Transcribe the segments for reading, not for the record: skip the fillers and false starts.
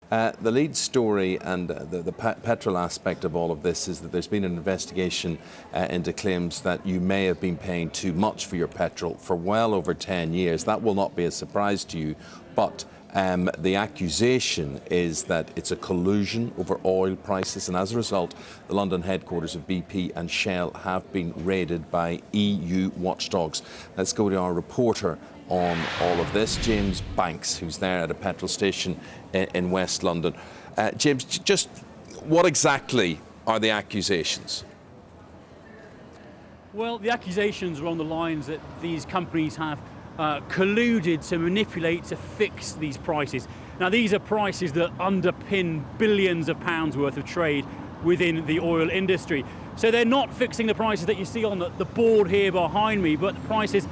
The lead story and the petrol aspect of all of this is that there's been an investigation into claims that you may have been paying too much for your petrol for well over 10 years. That will not be a surprise to you, but the accusation is that it's a collusion over oil prices, and as a result, the London headquarters of BP and Shell have been raided by EU watchdogs. Let's go to our reporter on all of this, James Banks, who's there at a petrol station in West London. James, just what exactly are the accusations? Well, the accusations are on the lines that these companies have colluded to manipulate to fix these prices. Now, these are prices that underpin billions of pounds worth of trade within the oil industry. So they're not fixing the prices that you see on the board here behind me, but the prices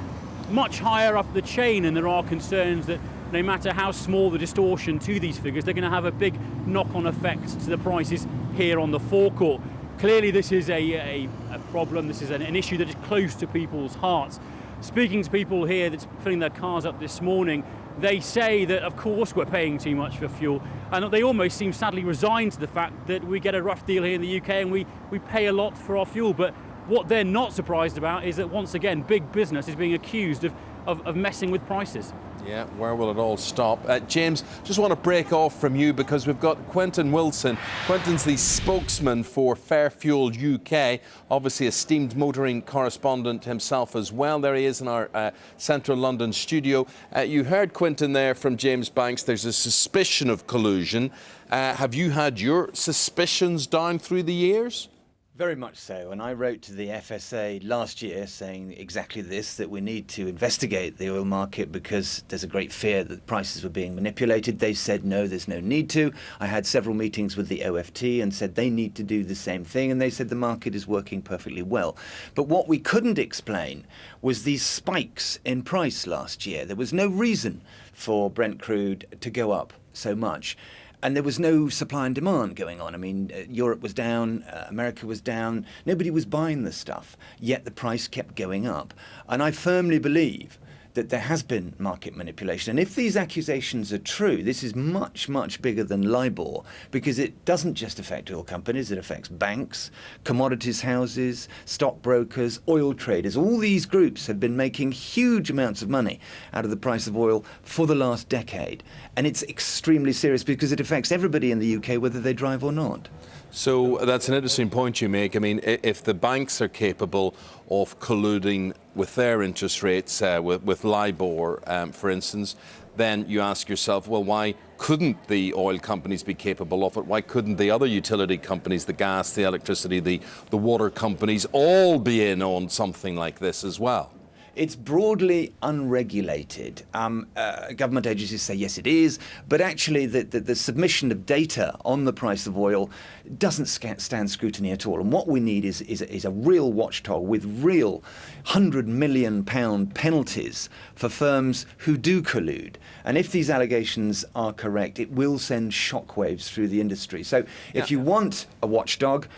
much higher up the chain, and there are concerns that no matter how small the distortion to these figures, they're going to have a big knock-on effect to the prices here on the forecourt. Clearly this is a problem, this is an issue that is close to people's hearts. Speaking to people here that's filling their cars up this morning, they say that of course we're paying too much for fuel, and they almost seem sadly resigned to the fact that we get a rough deal here in the UK and we pay a lot for our fuel. But what they're not surprised about is that once again big business is being accused of messing with prices. Yeah, where will it all stop? James, just want to break off from you because we've got Quentin Wilson. Quentin's the spokesman for Fair Fuel UK, obviously esteemed motoring correspondent himself as well. There he is in our central London studio. You heard Quentin there from James Banks. There's a suspicion of collusion. Have you had your suspicions down through the years? Very much so, and I wrote to the FSA last year saying exactly this, that we need to investigate the oil market because there's a great fear that prices were being manipulated. They said no, there's no need to. I had several meetings with the OFT and said they need to do the same thing, and they said the market is working perfectly well. But what we couldn't explain was these spikes in price last year. There was no reason for Brent crude to go up so much. And there was no supply and demand going on. I mean, Europe was down, America was down. Nobody was buying the stuff, yet the price kept going up. And I firmly believe that there has been market manipulation. And if these accusations are true, this is much, much bigger than LIBOR, because it doesn't just affect oil companies, it affects banks, commodities houses, stockbrokers, oil traders. All these groups have been making huge amounts of money out of the price of oil for the last decade. And it's extremely serious because it affects everybody in the UK, whether they drive or not. So that's an interesting point you make. I mean, if the banks are capable of colluding with their interest rates, with LIBOR, for instance, then you ask yourself, well, why couldn't the oil companies be capable of it? Why couldn't the other utility companies, the gas, the electricity, the water companies, all be in on something like this as well? It's broadly unregulated. Government agencies say yes, it is, but actually the submission of data on the price of oil doesn't stand scrutiny at all. And what we need is a real watchdog with real £100 million penalties for firms who do collude. And if these allegations are correct, it will send shockwaves through the industry. So if you want a watchdog,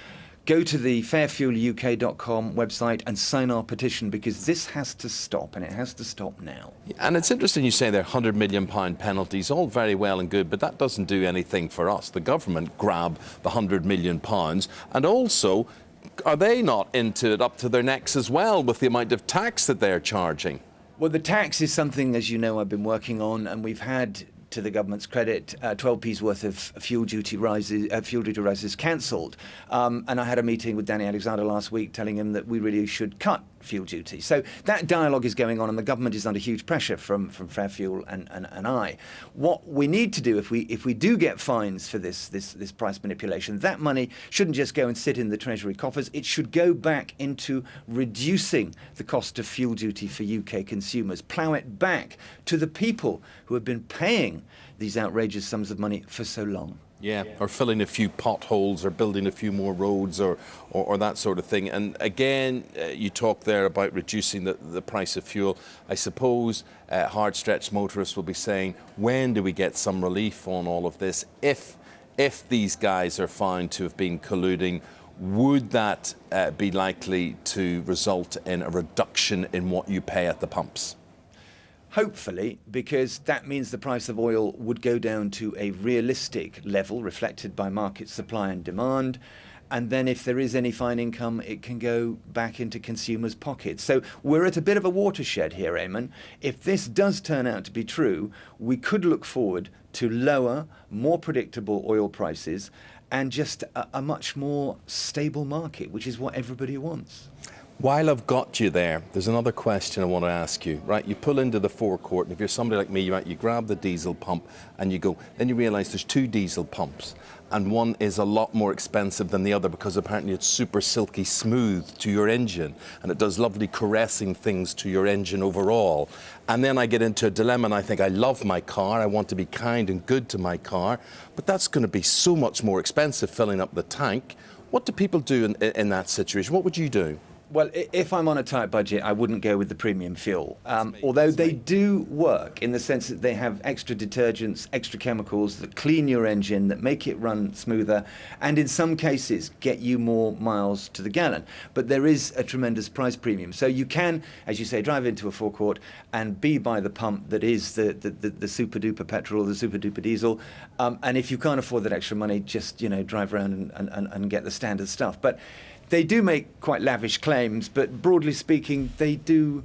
go to the fairfueluk.com website and sign our petition, because this has to stop, and it has to stop now. And it's interesting you say they're £100 million penalties, all very well and good, but that doesn't do anything for us. The government grab the £100 million, and also, are they not into it up to their necks as well with the amount of tax that they're charging? Well, the tax is something, as you know, I've been working on, and we've had, to the government's credit, 12p's worth of fuel duty rises cancelled. And I had a meeting with Danny Alexander last week telling him that we really should cut fuel duty. So that dialogue is going on, and the government is under huge pressure from Fair Fuel and I. What we need to do, if we do get fines for this price manipulation, that money shouldn't just go and sit in the Treasury coffers. It should go back into reducing the cost of fuel duty for UK consumers, plough it back to the people who have been paying these outrageous sums of money for so long. Yeah, or filling a few potholes or building a few more roads or that sort of thing. And again, you talk there about reducing the price of fuel. I suppose hard-stretched motorists will be saying, when do we get some relief on all of this? If these guys are found to have been colluding, would that be likely to result in a reduction in what you pay at the pumps? Hopefully, because that means the price of oil would go down to a realistic level reflected by market supply and demand. And then if there is any fine income, it can go back into consumers' pockets. So we're at a bit of a watershed here, Eamon. If this does turn out to be true, we could look forward to lower, more predictable oil prices and just a much more stable market, which is what everybody wants. While I've got you there, there's another question I want to ask you. Right, you pull into the forecourt, and if you're somebody like me, you grab the diesel pump and you go. Then you realise there's two diesel pumps, and one is a lot more expensive than the other because apparently it's super silky smooth to your engine, and it does lovely caressing things to your engine overall. And then I get into a dilemma, and I think I love my car, I want to be kind and good to my car, but that's going to be so much more expensive filling up the tank. What do people do in that situation? What would you do? Well, if I'm on a tight budget, I wouldn't go with the premium fuel. Although they do work in the sense that they have extra detergents, extra chemicals that clean your engine, that make it run smoother, and in some cases get you more miles to the gallon. But there is a tremendous price premium. So you can, as you say, drive into a forecourt and be by the pump that is the super-duper petrol or the super-duper diesel. And if you can't afford that extra money, just drive around and get the standard stuff. But they do make quite lavish claims, but broadly speaking, they do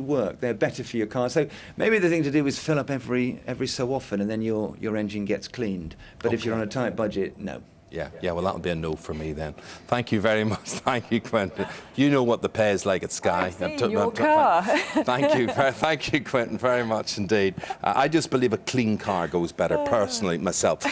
work. They're better for your car. So maybe the thing to do is fill up every so often, and then your engine gets cleaned. But if you're on a tight budget, no. Yeah, well, that'll be a no for me then. Thank you very much. Thank you, Quentin. You know what the pay is like at Sky. I've seen your car. Thank you, Quentin, very much indeed. I just believe a clean car goes better, personally, myself.